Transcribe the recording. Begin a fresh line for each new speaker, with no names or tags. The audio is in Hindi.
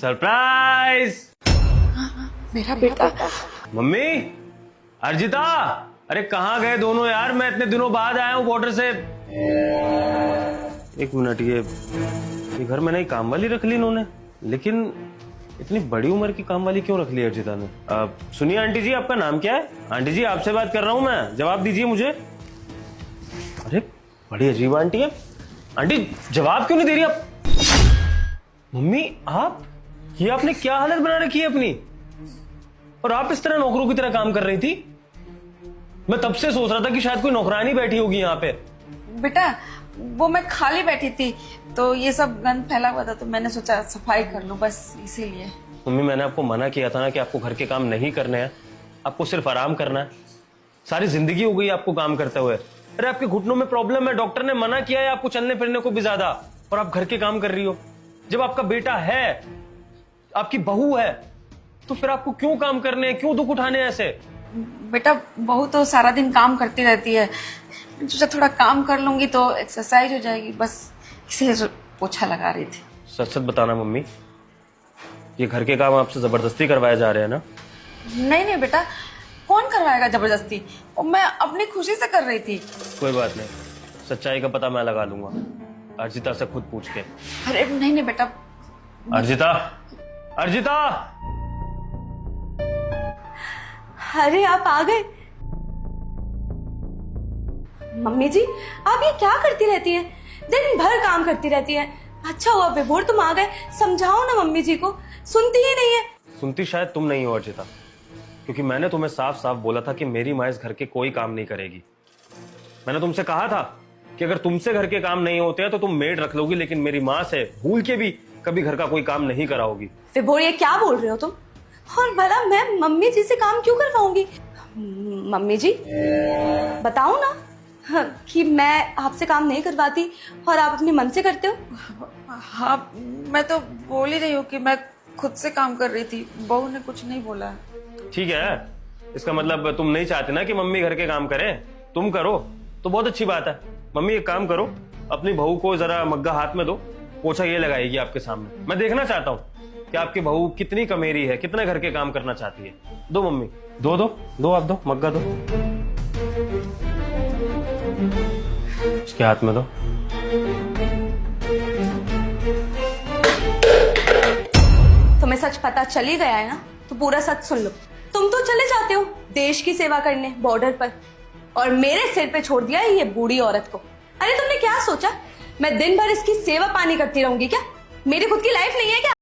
सरप्राइज।
मेरा बेटा।
मम्मी, अर्जिता, अरे कहाँ गए दोनों यार? मैं इतने दिनों बाद आया हूँ बॉर्डर से। एक मिनट, ये घर में नई काम वाली रख ली इन्होंने, लेकिन इतनी बड़ी उम्र की काम वाली क्यों रख ली अर्जिता ने? सुनिए आंटी जी, आपका नाम क्या है? आंटी जी, आपसे बात कर रहा हूँ मैं, जवाब दीजिए मुझे। अरे बड़ी अजीब आंटी है। आंटी जवाब क्यों नहीं दे रही आप? मम्मी आप, ये आपने क्या हालत बना रखी है अपनी? और आप इस तरह नौकरों की तरह काम कर रही थी? मैं तब से सोच रहा था कि शायद कोई नौकरानी बैठी होगी यहाँ पे।
बेटा वो मैं खाली बैठी थी तो ये सब गंद फैला हुआ था तो मैंने सोचा सफाई कर लूं, बस इसीलिए।
मम्मी मैंने आपको मना किया था ना कि आपको घर के काम नहीं करने हैं, आपको सिर्फ आराम करना है। सारी जिंदगी हो गई आपको काम करते हुए। अरे आपके घुटनों में प्रॉब्लम है, डॉक्टर ने मना किया है आपको चलने फिरने को भी ज्यादा, और आप घर के काम कर रही हो। जब आपका बेटा है, आपकी बहू है, तो फिर आपको क्यों काम करने हैं, क्यों दुख उठाने हैं ऐसे?
बेटा बहू तो सारा दिन काम करती रहती है, सोचा थोड़ा काम कर लूंगी तो एक्सरसाइज हो जाएगी, बस इसीलिए पोछा लगा रही थी।
सच सच बताना मम्मी, ये घर के काम आपसे जबरदस्ती करवाए जा रहे हैं ना?
नहीं बेटा, कौन करवाएगा जबरदस्ती, और मैं अपनी खुशी से कर रही थी।
कोई बात नहीं, सच्चाई का पता मैं लगा लूंगा अर्जिता से खुद पूछ के।
अरे नहीं बेटा।
अर्जिता, अर्जिता!
अरे आप आ गए। मम्मी जी आप ये क्या करती रहती हैं? दिन भर काम करती रहती हैं। अच्छा हुआ विभोर तुम आ गए, समझाओ ना मम्मी जी को, सुनती ही नहीं है।
सुनती शायद तुम नहीं हो अर्जिता, क्योंकि मैंने तुम्हें साफ साफ बोला था कि मेरी माँ इस घर के कोई काम नहीं करेगी। मैंने तुमसे कहा था कि अगर तुमसे घर के काम नहीं होते हैं तो तुम मेड रख लोगी, लेकिन मेरी माँ से भूल के भी कभी घर का कोई काम नहीं कराओगी।
विभोर ये क्या बोल रहे हो तुम? और भला मैं मम्मी जी से काम क्यों करवाऊंगी? मम्मी जी बताओ ना कि मैं आपसे काम नहीं करवाती और आप अपने मन से करते हो।
हाँ मैं तो बोल ही रही हूँ कि मैं खुद से काम कर रही थी, बहू ने कुछ नहीं बोला।
ठीक है, इसका मतलब तुम नहीं चाहते ना कि मम्मी घर के काम करें, तुम करो तो बहुत अच्छी बात है। मम्मी एक काम करो, अपनी बहू को जरा मग्गा हाथ में दो, पोछा ये लगाएगी आपके सामने। मैं देखना चाहता हूँ कि आपकी बहू कितनी कमेरी है, कितने घर के काम करना चाहती है। दो मम्मी, दो दो दो, आप दो, मग्गा दो, इसके हाथ में दो।
तुम्हें सच पता चल ही गया है ना, तो पूरा सच सुन लो। तुम तो चले जाते हो देश की सेवा करने बॉर्डर पर, और मेरे सिर पे छोड़ दिया है ये बूढ़ी औरत को। अरे तुमने क्या सोचा मैं दिन भर इसकी सेवा पानी करती रहूंगी क्या? मेरी खुद की लाइफ नहीं है क्या?